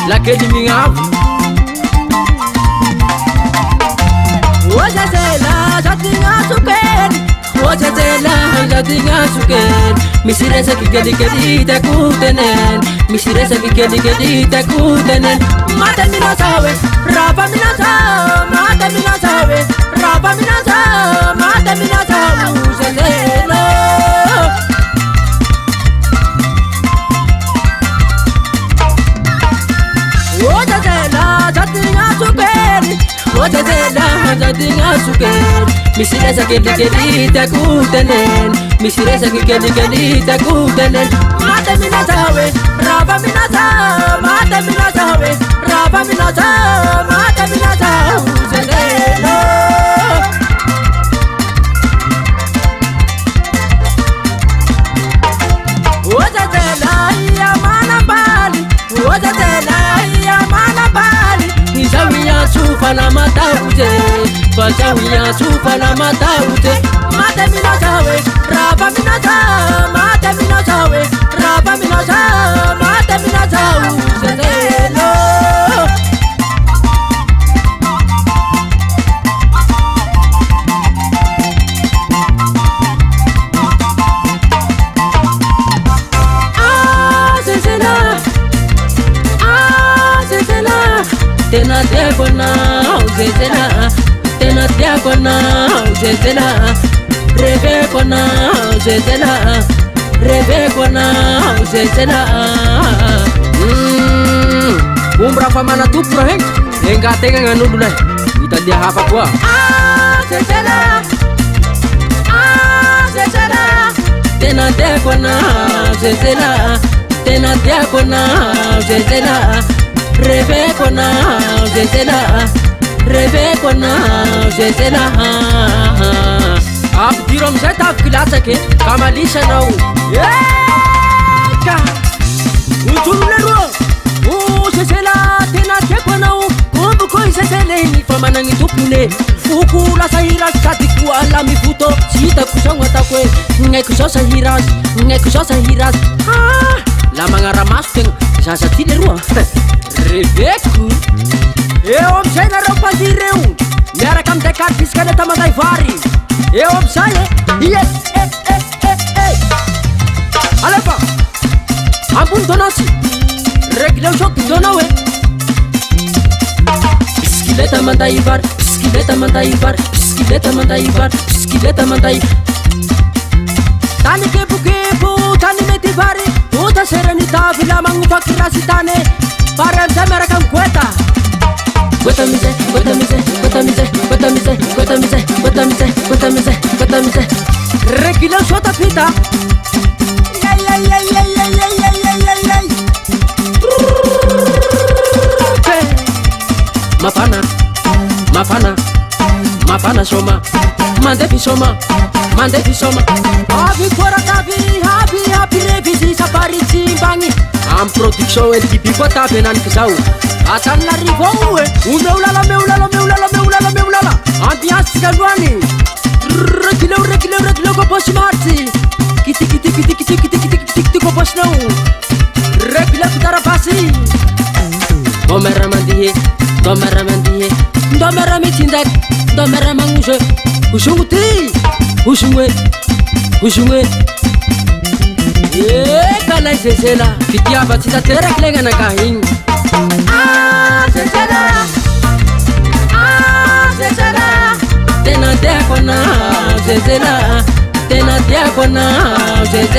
lakely mignavo ojazela zatignatsokely ojazela zatignatsokely misy resaky kelikely tiako tenen misy resaky kelikely tiako tenen mata minaza hoe rava minaza mata minaza hoe rava minaza mata minaza ojazela ojazela zatignatsokely ojazela zatignatsokely misy resaky kelikely tiako tenen misy resaky kelikely tiako tenen mata minaza hoe rava minaza mata minaza hoe rava minaza mata minaza ojazela ojazela ia manambali ojazela ia manambali izawiansufa na mataute fazawiansufa na mataute mata minaza hoe rava minaza mata minaza hoe rava minaza mata minaza ojazela tena tiako anao zezela tena tiako anao zezela reveko anao zezela reveko anao zezela omby raha fa manatompo raha hegny engategna gnan'olo lay italia hafa koa zezela zezela tena tiako anao zezela tena tiako anao zezela reveko anao zezela reveko anao zezela ampidiro amizay tafiky latsaky ka malisa anao eka ojolo leroa o zezela tena tiako anao omby koa zezela igny fa managny tompone foko lasa hirazy sady koa la mivoto tsy hitako zao gn'ataoko hoe gnaiko zao sahirazy gnaiko zao sahirazy la magnaramaso tegna zaza ty leroa reveko eo amizay nareo mpady reo miaraka amizay kadiska le tamanday vary eo amizay alefa ambony donasy regleo soky donao e biskileta manday vary biskileta manday vary biskileta manday vary biskileta manday tany kebokebo tany mety vary otaserany tavy la magnofaky rasy tany vary amizay miaraka amy goeta goeta mizay goeta mizay goeta mizay goeta mizay goeta mizay goeta mizay goeta mizay goeta mizay regleo sota pita mafana mafana mafana soma mandefi soma mandefi soma avy korakavy havy hampirevisi safary tsimbagny amy production LDB koa tavy ananiky zao atanynarivo ao e omeolala meolala meolala meolala meolala ambiance tsika loany regleo regleo regleo ko posy martsy kiti kiti kiti kiti kiti kiti kiti kiti ko posinao regleo fitarabasy domera mandihe domera mandihe domera mitsindaky domera magnozo hosogno ty hosogno hosogno kalay zezela fitiava tsy tateraky legna nakahy igny zezela tena tiako anao zezela tena tiako anao zezela